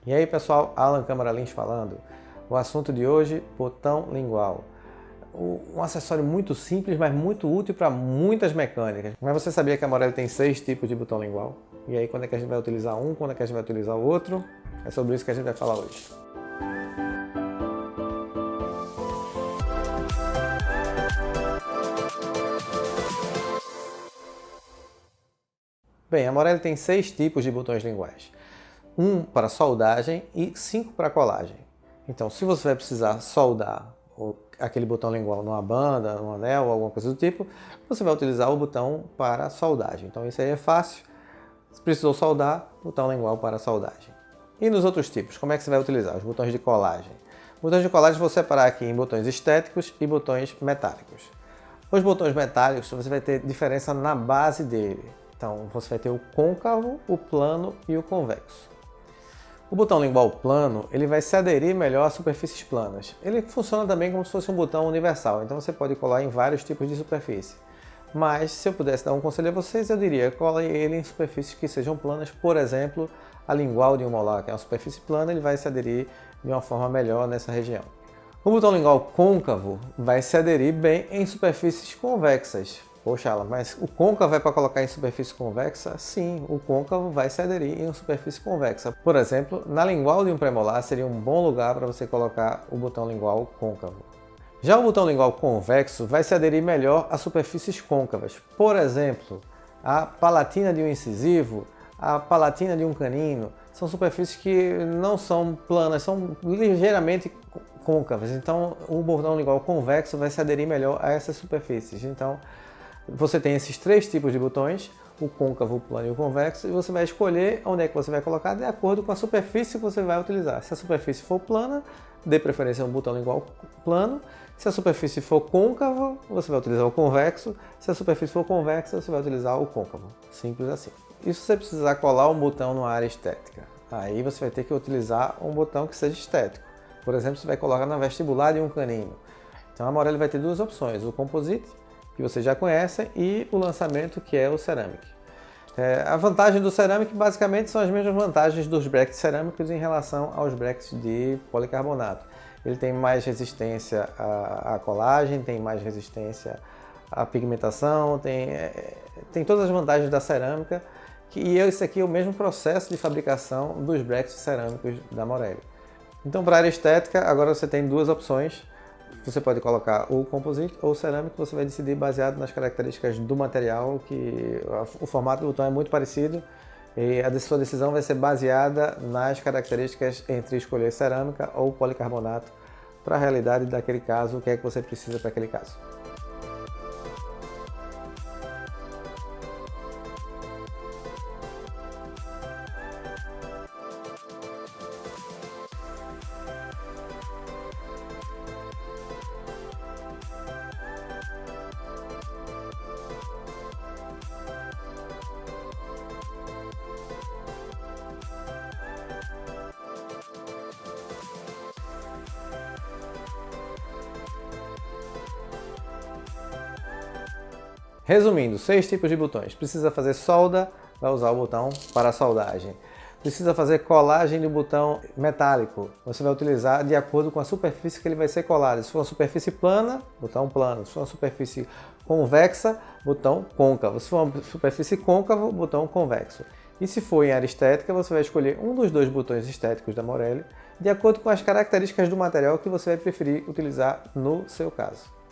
E aí pessoal, Alan Câmara Lins falando. O assunto de hoje, botão lingual. Um acessório muito simples, mas muito útil para muitas mecânicas. Mas você sabia que a Morelli tem 6 tipos de botão lingual? E aí quando é que a gente vai utilizar um, quando é que a gente vai utilizar o outro? É sobre isso que a gente vai falar hoje. Bem, a Morelli tem 6 tipos de botões linguais. 1 para soldagem e 5 para colagem. Então, se você vai precisar soldar aquele botão lingual numa banda, num anel, alguma coisa do tipo, você vai utilizar o botão para soldagem. Então, isso aí é fácil. Se precisou soldar, botão lingual para soldagem. E nos outros tipos, como é que você vai utilizar? Os botões de colagem. Botões de colagem vou separar aqui em botões estéticos e botões metálicos. Os botões metálicos, você vai ter diferença na base dele. Então, você vai ter o côncavo, o plano e o convexo. O botão lingual plano, ele vai se aderir melhor a superfícies planas. Ele funciona também como se fosse um botão universal, então você pode colar em vários tipos de superfície. Mas, se eu pudesse dar um conselho a vocês, eu diria, colem ele em superfícies que sejam planas. Por exemplo, a lingual de um molar, que é uma superfície plana, ele vai se aderir de uma forma melhor nessa região. O botão lingual côncavo vai se aderir bem em superfícies convexas. Poxa, Alan, mas o côncavo é para colocar em superfície convexa? Sim, o côncavo vai se aderir em uma superfície convexa. Por exemplo, na lingual de um premolar seria um bom lugar para você colocar o botão lingual côncavo. Já o botão lingual convexo vai se aderir melhor a superfícies côncavas. Por exemplo, a palatina de um incisivo, a palatina de um canino, são superfícies que não são planas, são ligeiramente côncavas. Então, o botão lingual convexo vai se aderir melhor a essas superfícies. Então, você tem esses 3 tipos de botões, o côncavo, o plano e o convexo, e você vai escolher onde é que você vai colocar de acordo com a superfície que você vai utilizar. Se a superfície for plana, dê preferência a um botão lingual plano. Se a superfície for côncava, você vai utilizar o convexo. Se a superfície for convexa, você vai utilizar o côncavo. Simples assim. E se você precisar colar um botão numa área estética? Aí você vai ter que utilizar um botão que seja estético. Por exemplo, você vai colocar na vestibular de um canino. Então a Morelli vai ter 2 opções, o Composite, que você já conhece, e o lançamento, que é o Ceramic. A vantagem do Ceramic basicamente são as mesmas vantagens dos brackets cerâmicos em relação aos brackets de policarbonato. Ele tem mais resistência à colagem, tem mais resistência à pigmentação, tem todas as vantagens da cerâmica, e esse aqui é o mesmo processo de fabricação dos brackets cerâmicos da Morelli. Então, para a área estética, agora você tem 2 opções. Você pode colocar o Composite ou o Ceramic, você vai decidir baseado nas características do material, que o formato do botão é muito parecido, e a sua decisão vai ser baseada nas características entre escolher cerâmica ou policarbonato para a realidade daquele caso, o que é que você precisa para aquele caso. Resumindo, 6 tipos de botões. Precisa fazer solda, vai usar o botão para soldagem. Precisa fazer colagem de um botão metálico, você vai utilizar de acordo com a superfície que ele vai ser colado. Se for uma superfície plana, botão plano. Se for uma superfície convexa, botão côncavo. Se for uma superfície côncava, botão convexo. E se for em área estética, você vai escolher um dos 2 botões estéticos da Morelli, de acordo com as características do material que você vai preferir utilizar no seu caso.